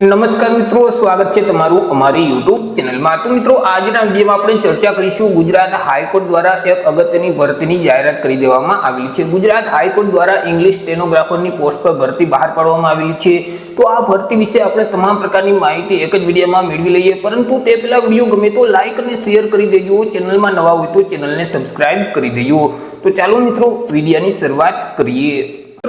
નમસ્કાર મિત્રો, સ્વાગત છે તમારું અમારી યુટ્યુબ ચેનલમાં। તો મિત્રો, આજના વિડીયોમાં આપણે ચર્ચા કરીશું ગુજરાત હાઈકોર્ટ દ્વારા એક અગત્યની ભરતીની જાહેરાત કરી દેવામાં આવેલી છે। ગુજરાત હાઈકોર્ટ દ્વારા ઇંગ્લિશ સ્ટેનોગ્રાફરની પોસ્ટ પર ભરતી બહાર પાડવામાં આવેલી છે। તો આ ભરતી વિશે આપણે તમામ પ્રકારની માહિતી એક જ વિડીયોમાં મેળવી લઈએ, પરંતુ તે પહેલા વિડીયો ગમે તો લાઈક અને શેર કરી દેજો। ચેનલમાં નવા હોય તો ચેનલને સબસ્ક્રાઇબ કરી દેજો। તો ચાલો મિત્રો, વિડીયોની શરૂઆત કરીએ।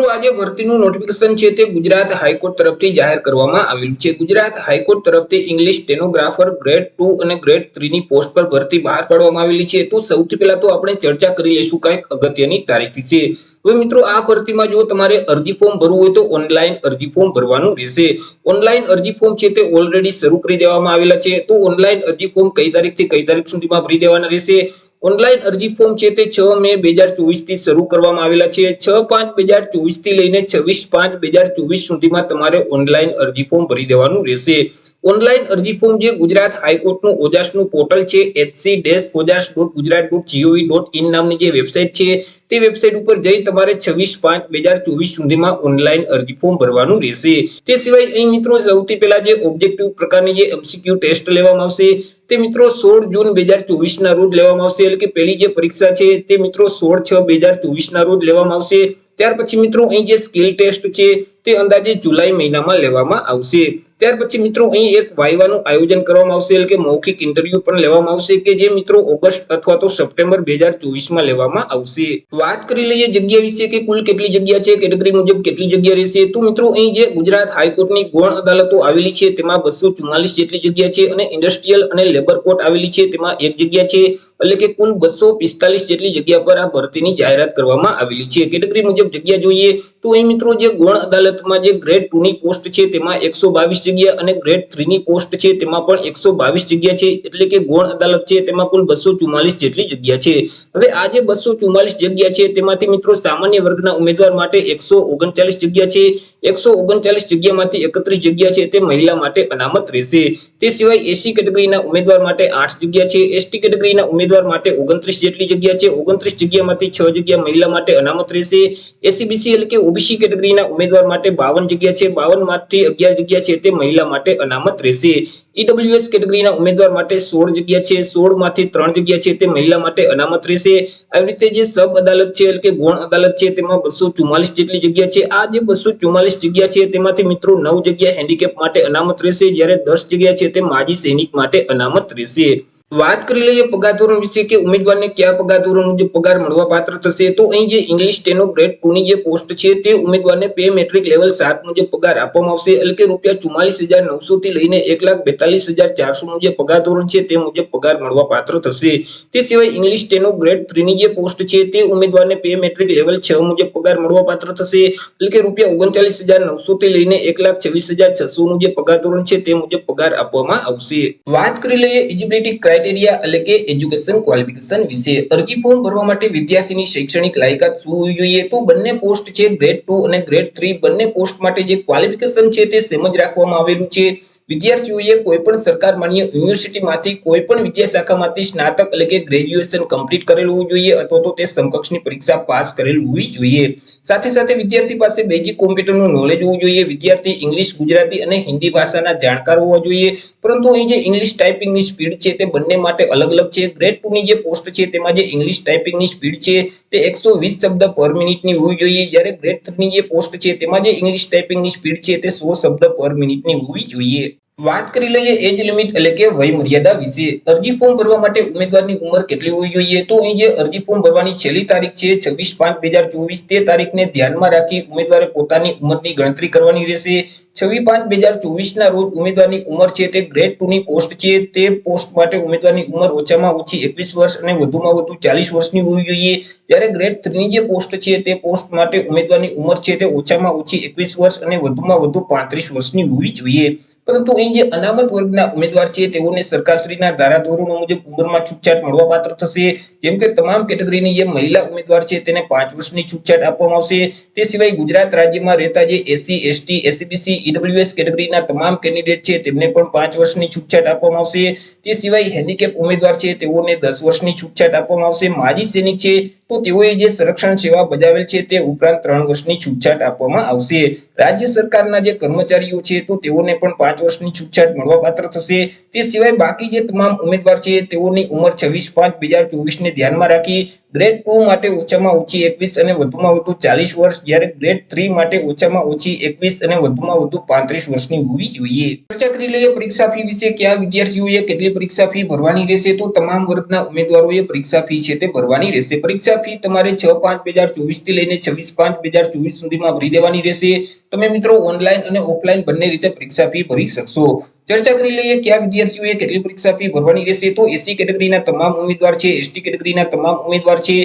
આજે ભરતીનું નોટિફિકેશન છે તે ગુજરાત હાઈકોર્ટ તરફથી જાહેર કરવામાં આવેલું છે। ગુજરાત હાઈકોર્ટ તરફથી ઇંગ્લિશ સ્ટેનોગ્રાફર ગ્રેડ 2 અને ગ્રેડ 3 ની પોસ્ટ પર ભરતી બહાર પાડવામાં આવેલી છે। તો સૌથી પહેલા તો આપણે ચર્ચા કરી લઈશું કંઈક અગત્યની તારીખ વિશે। હવે મિત્રો, આ ભરતીમાં જો તમારે અરજી ફોર્મ ભરવું હોય તો ઓનલાઈન અરજી ફોર્મ ભરવાનું રહેશે। ઓનલાઈન અરજી ફોર્મ છે તે ઓલરેડી શરૂ કરી દેવામાં આવેલા છે। તો ઓનલાઈન અરજી ફોર્મ કઈ તારીખથી કઈ તારીખ સુધીમાં ભરી દેવાના રહેશે? ઓનલાઈન અરજી ફોર્મ છે તે 6 મે 2024 થી શરૂ કરવામાં આવેલા છે। 6/5/2024 થી લઈને 26/5/2024 સુધીમાં તમારે ઓનલાઈન અરજી ફોર્મ ભરી દેવાનું રહેશે। ઓનલાઈન અરજી ફોર્મ જે ગુજરાત હાઈકોર્ટનું ઓજાસનું પોર્ટલ છે hc-ojas.gujarat.gov.in નામની જે વેબસાઇટ છે તે વેબસાઇટ ઉપર જઈ તમારે 26/5/2024 સુધીમાં ઓનલાઈન અરજી ફોર્મ ભરવાનું રહેશે। તે સિવાય અહીં મિત્રો સૌથી પહેલા જે ઓબ્જેક્ટિવ પ્રકારની જે એમસીક્યુ ટેસ્ટ લેવામાં આવશે તે મિત્રો 16 જૂન 2024 ના રોજ લેવામાં આવશે। એટલે કે પહેલી જે પરીક્ષા છે તે મિત્રો 16/6/2024 ના રોજ લેવામાં આવશે। ત્યાર પછી મિત્રો અહીં જે સ્કિલ ટેસ્ટ છે તે અંદાજે જુલાઈ મહિનામાં લેવામાં આવશે। ત્યાર પછી મિત્રો અહીં એક વાઇવાનું આયોજન કરવામાં આવશે, એટલે કે મૌખિક ઇન્ટરવ્યુ પણ લેવામાં આવશે કે જે મિત્રો ઓગસ્ટ અથવા તો સપ્ટેમ્બર 2024 માં લેવામાં આવશે। વાત કરી લઈએ જગ્યા વિશે કે કુલ કેટલી જગ્યા છે, કેટેગરી મુજબ કેટલી જગ્યા રહેશે। તો મિત્રો અહીં જે ગુજરાત હાઈકોર્ટની ગૌણ અદાલતો આવેલી છે તેમાં 244 જેટલી જગ્યા છે અને ઇન્ડસ્ટ્રીયલ અને લેબર કોર્ટ આવેલી છે તેમાં એક જગ્યા છે। એટલે કે કુલ 245 જેટલી જગ્યા પર આ ભરતીની જાહેરાત કરવામાં આવેલી છે। કેટેગરી મુજબ જગ્યા જોઈએ તો અહીં મિત્રો જે ગૌણ અદાલતમાં જે ગ્રેડ 2 ની પોસ્ટ છે તેમાં 122 જગ્યા અને ગ્રેડ 3 ની પોસ્ટ છે તેમાં પણ 122 જગ્યા છે। એટલે કે ગૌણ અદાલત છે તેમાં કુલ 244 જેટલી જગ્યા છે। હવે આ જે 244 જગ્યા છે તેમાંથી મિત્રો સામાન્ય વર્ગના ઉમેદવાર માટે 139 જગ્યા છે। 139 જગ્યામાંથી 31 જગ્યા છે તે મહિલા માટે અનામત રહેશે। તે સિવાય એસી કેટેગરીના ઉમેદવાર માટે 8 જગ્યા છે। એસટી કેટેગરીના ઉમેદવાર માટે 29 જેટલી જગ્યા છે। 29 જગ્યામાંથી 6 જગ્યા મહિલા માટે અનામત રહેશે। એસસીબીસી એટલે કે ઓબીસી કેટેગરીના ઉમેદવાર માટે 52 જગ્યા છે। 52 માંથી 11 જગ્યા છે તે મહિલા માટે અનામત રહેશે। ઈડબ્લ્યુએસ કેટેગરીના ઉમેદવાર માટે 16 જગ્યા છે। 16 માંથી 3 જગ્યા છે તે મહિલા માટે અનામત રહેશે। આવી રીતે જે સબ અદાલત છે એટલે કે ગૌણ અદાલત છે તેમાં 244 જેટલી જગ્યા છે। આ જે 244 જગ્યા છે તેમાંથી મિત્રો 9 જગ્યા હેન્ડીકેપ માટે અનામત રહેશે, જ્યારે 10 જગ્યા છે તે માજી સૈનિક માટે અનામત રહેશે। વાત કરી લઈએ પગાર ધોરણ વિશે કે ઉમેદવારને કયા પગાર ધોરણ મુજબ પગાર મળવા પાત્ર થશે। તો અહીં જે ઇંગ્લિશ સ્ટેનો ગ્રેડ 2 ની જે પોસ્ટ છે તે ઉમેદવારને પે મેટ્રિક લેવલ 7 મુજબ પગાર આપવામાં આવશે। એટલે કે ₹44,900 થી લઈને 1,42,400 નું જે પગાર ધોરણ છે તે મુજબ પગાર મળવા પાત્ર થશે। તે સિવાય ઇંગ્લિશ સ્ટેનો ગ્રેડ 3 ની જે પોસ્ટ છે તે ઉમેદવારને પે મેટ્રિક લેવલ 6 મુજબ પગાર મળવા પાત્ર થશે। એટલે કે ₹39,900 થી લઈને 1,26,600 નું જે પગાર ધોરણ છે તે મુજબ પગાર આપવામાં આવશે। વાત કરી લઈએ એલિજિબિલિટી ક્રાઇટેરિયા એટલે કે એજ્યુકેશન ક્વોલિફિકેશન વિશે। અરજી ફોર્મ ભરવા માટે વિદ્યાર્થીની શૈક્ષણિક લાયકાત શું હોવી જોઈએ? તો બંને પોસ્ટ છે ગ્રેડ 2 અને ગ્રેડ 3 બંને પોસ્ટ માટે જે ક્વોલિફિકેશન છે તે સેમ જ રાખવામાં આવેલું છે। વિદ્યાર્થીઓએ કોઈ પણ સરકાર માન્ય યુનિવર્સિટીમાંથી કોઈ પણ વિદ્યા શાખામાંથી સ્નાતક એટલે કે ગ્રેજ્યુએશન કમ્પ્લીટ કરેલું હોવું જોઈએ અથવા તો તે સમકક્ષની પરીક્ષા પાસ કરેલું હોવી જોઈએ। સાથે સાથે વિદ્યાર્થી પાસે બેઝિક કોમ્પ્યુટરનું નોલેજ હોવું જોઈએ। વિદ્યાર્થી ઇંગ્લિશ, ગુજરાતી અને હિન્દી ભાષાના જાણકાર હોવા જોઈએ। પરંતુ અહીં જે ઇંગ્લિશ ટાઈપિંગની સ્પીડ છે તે બંને માટે અલગ અલગ છે। ગ્રેડ 2 ની જે પોસ્ટ છે તેમાં જે ઇંગ્લિશ ટાઈપિંગની સ્પીડ છે તે 120 શબ્દ પર મિનિટની હોવી જોઈએ, જ્યારે ગ્રેડ 3 ની જે પોસ્ટ છે તેમાં જે ઇંગ્લિશ ટાઈપિંગની સ્પીડ છે તે 100 શબ્દ પર મિનિટની હોવી જોઈએ। વાત કરી લઈએ એજ લિમિટ એટલે કે વય મર્યાદા વિશે। અરજી ફોર્મ ભરવા માટે ઉમેદવારની ઉંમર કેટલી હોવી જોઈએ? તો અહીં જે અરજી ફોર્મ ભરવાની છેલ્લી તારીખ છે 26/5/2024 તે તારીખને ધ્યાનમાં રાખી ઉમેદવારે પોતાની ઉંમરની ગણતરી કરવાની રહેશે। 26/5/2024 ના રોજ ઉમેદવારની ઉંમર છે તે ગ્રેડ 2 ની પોસ્ટ છે તે પોસ્ટ માટે ઉમેદવારની ઉંમર ઓછામાં ઓછી 21 વર્ષ અને વધુમાં વધુ 40 વર્ષની હોવી જોઈએ, જ્યારે ગ્રેડ 3 ની જે પોસ્ટ છે તે પોસ્ટ માટે ઉમેદવારની ઉંમર છે તે ઓછામાં ઓછી 21 વર્ષ અને વધુમાં વધુ 35 વર્ષની હોવી જોઈએ। પરંતુ અહીં જે અનામત વર્ગના ઉમેદવાર છે તેઓને સરકારશ્રીના ધારાધોરણો મુજબ ઉંમરમાં છૂટછાટ મળવા પાત્ર થશે। જેમ કે તમામ કેટેગરીની જે મહિલા ઉમેદવાર છે તેને 5 વર્ષની છૂટછાટ આપવામાં આવશે। તે સિવાય ગુજરાત રાજ્યમાં રહેતા જે એસસી, એસટી, એસસીબીસી, ઈડબ્લ્યુએસ કેટેગરીના તમામ કેન્ડિડેટ છે તેમને પણ 5 વર્ષની છૂટછાટ આપવામાં આવશે। તે સિવાય હેન્ડીકેપ ઉમેદવાર છે તેઓને 10 વર્ષની છૂટછાટ આપવામાં આવશે। માજી સૈનિક છે તો તેઓએ જે સંરક્ષણ સેવા બજાવેલ છે તે ઉપરાંત 3 વર્ષની છૂટછાટ આપવામાં આવશે। રાજ્ય સરકારના જે કર્મચારીઓ છે તો તેઓને પણ 5 5 વર્ષની છૂટછાટ મળવાપાત્ર થશે। તે સિવાય બાકી જે તમામ ઉમેદવાર છે તેઓની ઉંમર 26/5/2024 ને ધ્યાનમાં રાખી ગ્રેડ 2 માટે ઓછામાં ઓછી 21 અને વધુમાં વધુ 40 વર્ષ, જ્યારે ગ્રેડ 3 માટે ઓછામાં ઓછી 21 અને વધુમાં વધુ 35 વર્ષની હોવી જોઈએ। ચર્ચા કરી લઈએ પરીક્ષા ફી વિશે। કયા વિદ્યાર્થીઓએ કેટલી પરીક્ષા ફી ભરવાની રહેશે? તો તમામ વર્ગના ઉમેદવારોએ પરીક્ષા ફી છે તે ભરવાની રહેશે। પરીક્ષા ફી તમારે 6/5/2024 થી લઈને 26/5/2024 સુધીમાં ભરી દેવાની રહેશે। તમે મિત્રો ઓનલાઈન અને ઓફલાઈન બંને રીતે પરીક્ષા ફી ભરી શકશો। ચર્ચા કરી લઈએ કયા વિદ્યાર્થીઓએ કેટલી પરીક્ષા ફી ભરવાની રહેશે? તો એસસી કેટેગરીના તમામ ઉમેદવાર છે, એસટી કેટેગરીના તમામ ઉમેદવાર છે,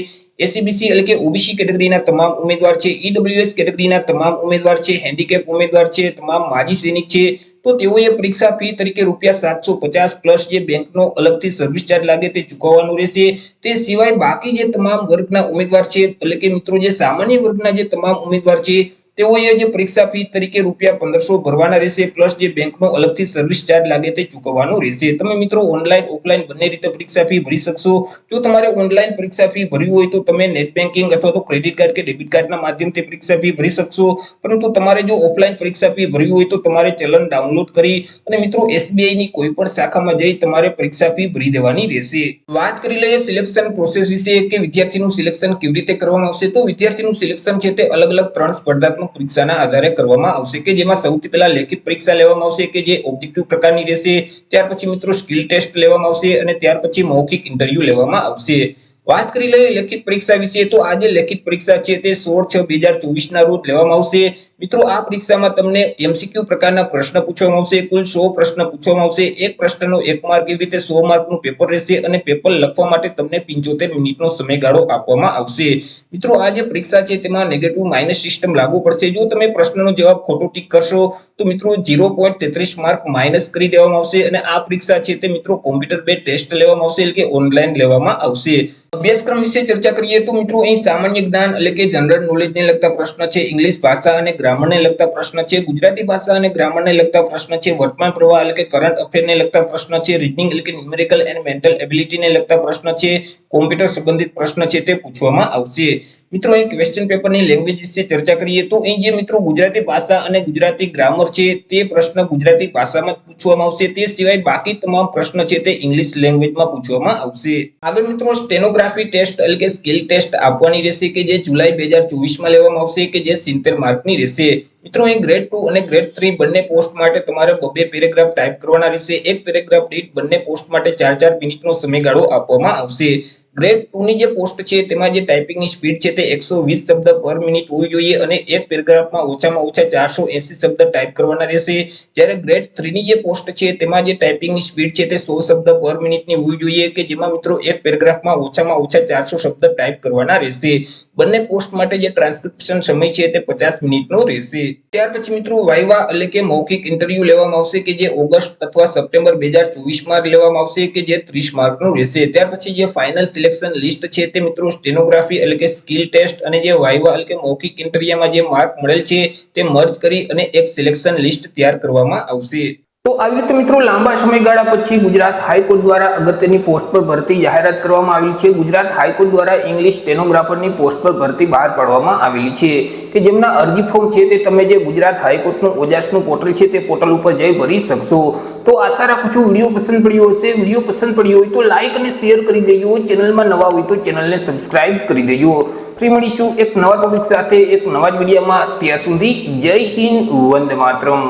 એસસીબીસી એટલે કે ઓબીસી કેટેગરીના તમામ ઉમેદવાર છે, ઈડબ્લ્યુએસ કેટેગરીના તમામ ઉમેદવાર છે, હેન્ડીકેપ ઉમેદવાર છે, તમામ માજી સૈનિક છે, તો તેઓએ પરીક્ષા ફી તરીકે ₹750 પ્લસ જે બેંકનો અલગથી સર્વિસ ચાર્જ લાગે તે ચૂકવવાનું રહેશે। તે સિવાય બાકી જે તમામ વર્ગના ઉમેદવાર છે એટલે કે મિત્રો જે સામાન્ય વર્ગના જે તમામ ઉમેદવાર છે તેઓએ જે પરીક્ષા ફી તરીકે ₹1500 ભરવાના રહેશે પ્લસ જે બેંકનો અલગથી સર્વિસ ચાર્જ લાગે તે ચૂકવવાનું રહેશે। તમે મિત્રો ઓનલાઈન ઓફલાઈન બંને રીતે પરીક્ષા ફી ભરી શકશો। જો તમારે ઓનલાઈન પરીક્ષા ફી ભરવી હોય તો તમે નેટ બેન્કિંગ અથવા તો ક્રેડિટ કાર્ડ કે ડેબિટ કાર્ડના માધ્યમથી પરીક્ષા ફી ભરી શકશો, પરંતુ તમારે જો ઓફલાઈન પરીક્ષા ફી ભરવી હોય તો તમારે ચલણ ડાઉનલોડ કરી અને મિત્રો એસબીઆઈ ની કોઈ પણ શાખામાં જઈ તમારે પરીક્ષા ફી ભરી દેવાની રહેશે। વાત કરી લઈએ સિલેક્શન પ્રોસેસ વિશે કે વિદ્યાર્થીનું સિલેક્શન કેવી રીતે કરવામાં આવશે। તો વિદ્યાર્થીનું સિલેક્શન છે તે અલગ અલગ 3 સ્પર્ધાત્મક પરીક્ષાના આધારે કરવામાં આવશે કે જેમાં સૌથી પહેલા લેખિત પરીક્ષા લેવામાં આવશે કે જે ઓબ્જેક્ટિવ પ્રકારની રહેશે। ત્યાર પછી મિત્રો સ્કિલ ટેસ્ટ લેવામાં આવશે અને ત્યાર પછી મૌખિક ઇન્ટરવ્યુ લેવામાં આવશે। વાત કરી લઈએ લેખિત પરીક્ષા વિશે તો આ જે લેખિત પરીક્ષા છે તે 16/6/2024 ના રોજ લેવામાં આવશે। મિત્રો આ પરીક્ષામાં તમને એમસીક્યુ પ્રકારના પ્રશ્ન પૂછવામાં આવશે। કુલ 100 પ્રશ્ન પૂછવામાં આવશે। એક પ્રશ્નનો 1 માર્ક, એવી રીતે 100 માર્કનું પેપર રહેશે અને પેપર લખવા માટે તમને 75 મિનિટનો સમયગાળો આપવામાં આવશે। મિત્રો આ જે પરીક્ષા છે તેમાં નેગેટિવ માઇનસ સિસ્ટમ લાગુ પડશે। જો તમે પ્રશ્નનો જવાબ ખોટો ટીક કરશો તો મિત્રો 0.33 માર્ક માઇનસ કરી દેવામાં આવશે અને આ પરીક્ષા છે તે મિત્રો કોમ્પ્યુટર બેઝ ટેસ્ટ લેવામાં આવશે એટલે કે ઓનલાઈન લેવામાં આવશે। અભ્યાસક્રમ વિશે ચર્ચા કરીએ તો મિત્રો અહીં સામાન્ય જ્ઞાન એટલે કે જનરલ નોલેજને લગતા પ્રશ્ન છે, ઇંગ્લિશ ભાષા અને ગ્રામરને લગતા પ્રશ્ન છે, ગુજરાતી ભાષા અને ગ્રામરને લગતા પ્રશ્ન છે, વર્તમાન પ્રવાહ એટલે કે કરંટ અફેરને લગતા પ્રશ્ન છે, રીઝનિંગ એટલે કે ન્યુમેરિકલ એન્ડ મેન્ટલ એબિલિટીને લગતા પ્રશ્ન છે, કોમ્પ્યુટર સંબંધિત પ્રશ્ન છે તે પૂછવામાં આવશે। મિત્રો અહીં ક્વેશ્ચન પેપરની લેંગ્વેજ વિશે ચર્ચા કરીએ તો અહીં જે મિત્રો ગુજરાતી ભાષા અને ગુજરાતી ગ્રામર છે તે પ્રશ્ન ગુજરાતી ભાષામાં પૂછવામાં આવશે। તે સિવાય બાકી તમામ પ્રશ્ન છે તે ઇંગ્લિશ લેંગ્વેજમાં પૂછવામાં આવશે। આગળ મિત્રો સ્ટેનોગ્રાફી ટેસ્ટ એટલે કે સ્કિલ ટેસ્ટ આપવાની રહેશે કે જે જુલાઈ 2024 માં લેવામાં આવશે કે જે 70 માર્કની રહેશે। મિત્રો અહીં ગ્રેડ 2 અને ગ્રેડ 3 બંને પોસ્ટ માટે તમારે 2 પેરેગ્રાફ ટાઈપ કરવાના રહેશે। એક પેરેગ્રાફ દીઠ બંને પોસ્ટ માટે 4 મિનિટનો સમયગાળો આપવામાં આવશે। ગ્રેડ 2 ની જે પોસ્ટ છે તેમાં જે ટાઈપિંગની સ્પીડ છે તે 120 શબ્દ પર મિનિટ હોવી જોઈએ અને એક પેરેગ્રાફમાં ઓછામાં ઓછા 480 શબ્દ ટાઈપ કરવાના રહેશે। જ્યારે ગ્રેડ 3 ની જે પોસ્ટ છે તેમાં જે ટાઈપિંગની સ્પીડ છે તે 100 શબ્દ પર મિનિટની હોવી જોઈએ કે જેમાં મિત્રો એક પેરેગ્રાફમાં ઓછામાં ઓછા 400 શબ્દ ટાઈપ કરવાના રહેશે। બંને પોસ્ટ માટે જે ટ્રાન્સક્રિપ્શન સમય છે તે 50 મિનિટનો રહેશે। ત્યાર પછી મિત્રો વાઇવા એટલે કે મૌખિક ઇન્ટરવ્યુ લેવામાં આવશે કે જે ઓગસ્ટ અથવા સપ્ટેમ્બર 2024 માં લેવામાં આવશે કે જે 30 માર્કનું રહેશે। ત્યાર પછી જે ફાઇનલ સિલેક્શન લિસ્ટ છે તે મિત્રો સ્ટેનોગ્રાફી એટલે કે સ્કિલ ટેસ્ટ અને જે વાઇવા એટલે કે મૌખિક ઇન્ટરવ્યુમાં જે માર્ક મળેલ છે તે મર્જ કરી અને એક સિલેક્શન લિસ્ટ તૈયાર કરવામાં આવશે। તો આવી રીતે મિત્રો લાંબા સમયગાળા પછી ગુજરાત હાઈકોર્ટ દ્વારા અગત્યની પોસ્ટ પર ભરતી જાહેરાત કરવામાં આવેલી છે। ગુજરાત હાઈકોર્ટ દ્વારા ઇંગ્લિશ સ્ટેનોગ્રાફરની પોસ્ટ પર ભરતી બહાર પાડવામાં આવેલી છે કે જેમના અરજી ફોર્મ છે તે તમે જે ગુજરાત હાઈકોર્ટનું ઓજાસનું પોર્ટલ છે તે પોર્ટલ ઉપર જઈ ભરી શકશો। તો આશા રાખું છું વિડીયો પસંદ પડ્યો હશે। વિડીયો પસંદ પડ્યો હોય તો લાઈક અને શેર કરી દેજો। ચેનલમાં નવા હોય તો ચેનલને સબસ્ક્રાઇબ કરી દેજો। ફરી મળીશું એક નવા ટોપિક સાથે એક નવા જ વિડીયોમાં। ત્યાં સુધી જય હિન્દ, વંદે માતરમ।